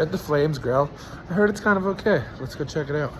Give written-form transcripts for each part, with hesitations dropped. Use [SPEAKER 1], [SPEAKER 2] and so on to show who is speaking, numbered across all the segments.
[SPEAKER 1] At the Flames Grill. I heard it's kind of okay. Let's go check it out.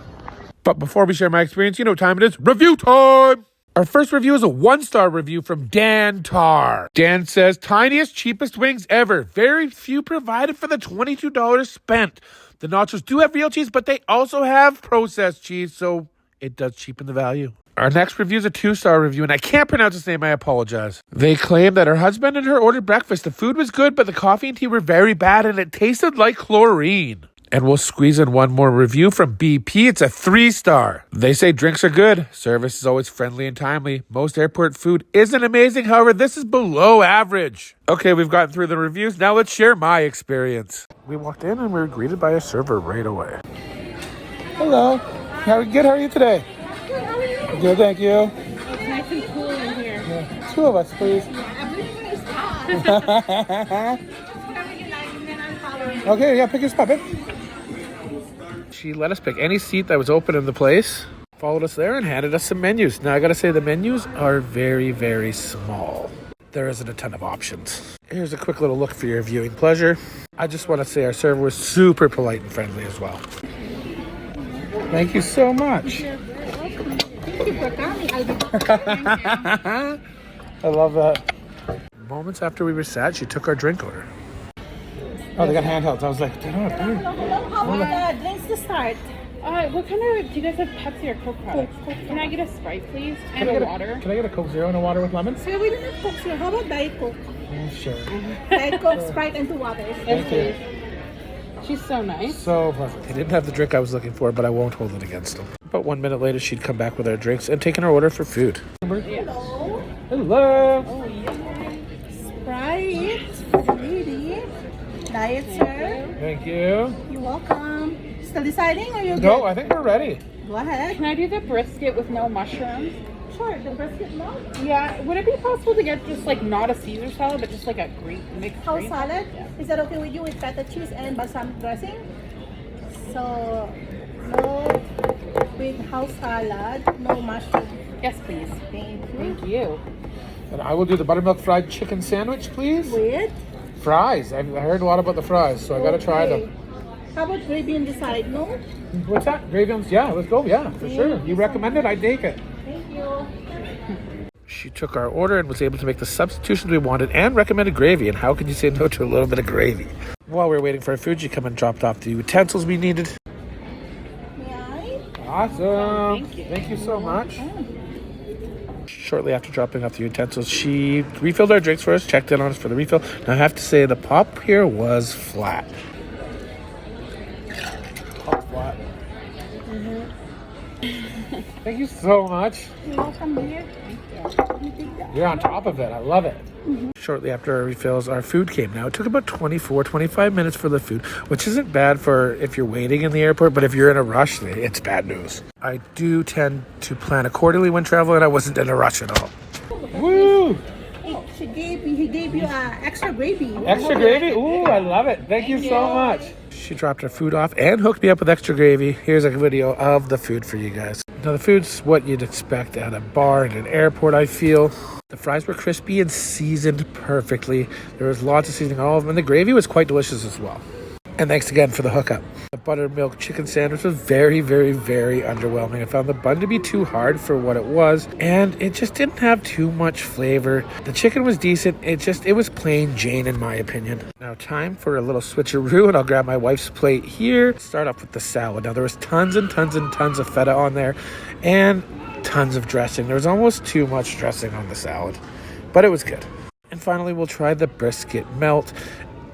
[SPEAKER 1] But before we share my experience, you know what time it is? Review time! Our first review is a 1-star review from Dan Tar. Dan says, tiniest, cheapest wings ever. Very few provided for the $22 spent. The nachos do have real cheese, but they also have processed cheese, so it does cheapen the value. Our next review is a 2-star review, and I can't pronounce his name, I apologize. They claim that her husband and her ordered breakfast. The food was good, but the coffee and tea were very bad, and it tasted like chlorine. And we'll squeeze in one more review from BP. It's a 3-star. They say drinks are good. Service is always friendly and timely. Most airport food isn't amazing. However, this is below average. Okay, we've gotten through the reviews. Now let's share my experience. We walked in and we were greeted by a server right away. Hello. How are you today?
[SPEAKER 2] Good, how are you?
[SPEAKER 1] Good, thank you.
[SPEAKER 2] It's nice and cool in here.
[SPEAKER 1] Yeah. 2 of us, please. Okay, yeah, pick your spot, babe. She let us pick any seat that was open in the place, followed us there, and handed us some menus. Now, I gotta say, the menus are very, very small. There isn't a ton of options. Here's a quick little look for your viewing pleasure. I just want to say our server was super polite and friendly as well. Thank you so much.
[SPEAKER 2] Thank you for coming.
[SPEAKER 1] I love that. Moments after we were sat, she took our drink order. Oh, they got handhelds. I was like, they don't have food.
[SPEAKER 2] How about drinks to start?
[SPEAKER 3] What kind of, do you guys have Pepsi or Coke products? Can I get a Sprite, please? And a water?
[SPEAKER 1] Can I get a Coke Zero and a water with lemon?
[SPEAKER 2] So we don't have Coke here. How about Diet Coke?
[SPEAKER 1] Sure.
[SPEAKER 2] Diet Coke, Sprite, and 2 waters.
[SPEAKER 3] Yes, please. She's so nice.
[SPEAKER 1] So pleasant. They didn't have the drink I was looking for, but I won't hold it against them. About 1 minute later, she'd come back with our drinks and taken our order for food.
[SPEAKER 2] Hello.
[SPEAKER 1] Hello.
[SPEAKER 2] Oh, yeah. Sprite. Lady. Diet, sir.
[SPEAKER 1] Thank you.
[SPEAKER 2] You're welcome. Still deciding or you're good?
[SPEAKER 1] No, I think we're ready.
[SPEAKER 2] Go ahead.
[SPEAKER 3] Can I do the brisket with no mushrooms?
[SPEAKER 2] Sure, the brisket no?
[SPEAKER 3] Yeah. Would it be possible to get just like not a Caesar salad, but just like a mixed
[SPEAKER 2] House
[SPEAKER 3] green?
[SPEAKER 2] salad? Is that okay with you with feta cheese and balsamic dressing? So, no with house salad, no mushroom.
[SPEAKER 3] Yes, please.
[SPEAKER 2] Thank you.
[SPEAKER 3] Thank you.
[SPEAKER 1] And I will do the buttermilk fried chicken sandwich, please.
[SPEAKER 2] With?
[SPEAKER 1] Fries. I heard a lot about the fries, so I gotta try
[SPEAKER 2] Okay.
[SPEAKER 1] them.
[SPEAKER 2] How about gravy on the side, no?
[SPEAKER 1] What's that? Gravy on? Yeah, let's go. Yeah, for sure. You recommend it, I take it.
[SPEAKER 2] Thank you.
[SPEAKER 1] She took our order and was able to make the substitutions we wanted and recommended gravy. And how can you say no to a little bit of gravy? While we were waiting for our food, she came and dropped off the utensils we needed.
[SPEAKER 2] May I?
[SPEAKER 1] Awesome.
[SPEAKER 3] Thank you.
[SPEAKER 1] Thank you so much. Shortly after dropping off the utensils, she refilled our drinks for us, checked in on us for the refill. Now, I have to say, the pop here was flat. Top flat. Thank you so much.
[SPEAKER 2] You're welcome, dear.
[SPEAKER 1] You're on top of it. I love it. Shortly after our refills, our food came. Now, it took about 25 minutes for the food, which isn't bad for if you're waiting in the airport, but if you're in a rush, it's bad news. I do tend to plan accordingly when traveling. I wasn't in a rush at all. Woo!
[SPEAKER 2] He gave you extra gravy.
[SPEAKER 1] Extra gravy? Ooh, I love it. Thank you so much. She dropped her food off and hooked me up with extra gravy. Here's a video of the food for you guys. Now, the food's what you'd expect at a bar in an airport, I feel. The fries were crispy and seasoned perfectly. There was lots of seasoning on all of them, and the gravy was quite delicious as well. And thanks again for the hookup. The buttermilk chicken sandwich was very, very, very underwhelming. I found the bun to be too hard for what it was, and it just didn't have too much flavor. The chicken was decent. It was plain Jane in my opinion. Now time for a little switcheroo, and I'll grab my wife's plate here. Start off with the salad. Now there was tons and tons and tons of feta on there, and tons of dressing. There was almost too much dressing on the salad, but it was good. And finally, we'll try the brisket melt.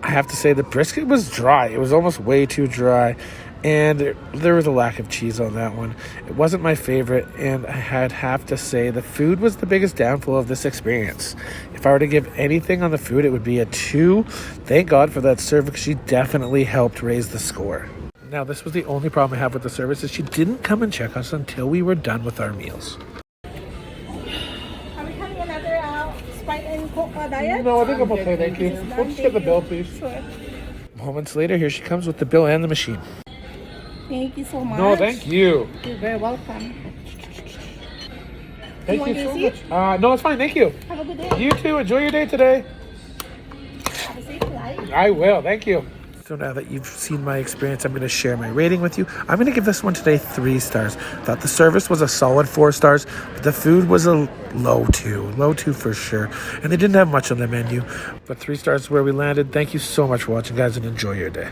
[SPEAKER 1] I have to say the brisket was dry. It was almost way too dry, and there was a lack of cheese on that one. It wasn't my favorite, and I have to say the food was the biggest downfall of this experience. If I were to give anything on the food, it would be a 2. Thank God for that server, because she definitely helped raise the score. Now, this was the only problem I have with the service, is she didn't come and check us until we were done with our meals.
[SPEAKER 2] Are we having another Sprite and Coke diet?
[SPEAKER 1] No, I think I'm okay, thank you. We'll just get the bill, please.
[SPEAKER 2] Sure.
[SPEAKER 1] Moments later, here she comes with the bill and the machine.
[SPEAKER 2] Thank you so much.
[SPEAKER 1] No, thank you.
[SPEAKER 2] You're very welcome.
[SPEAKER 1] Thank you
[SPEAKER 2] want
[SPEAKER 1] so
[SPEAKER 2] to
[SPEAKER 1] much. No, it's fine, thank you.
[SPEAKER 2] Have a good day.
[SPEAKER 1] You too, enjoy your day today.
[SPEAKER 2] Have a safe flight.
[SPEAKER 1] I will, thank you. So now that you've seen my experience, I'm going to share my rating with you. I'm going to give this one today 3 stars. Thought the service was a solid 4 stars, but the food was a low 2 for sure. And they didn't have much on the menu, but 3 stars is where we landed. Thank you so much for watching, guys, and enjoy your day.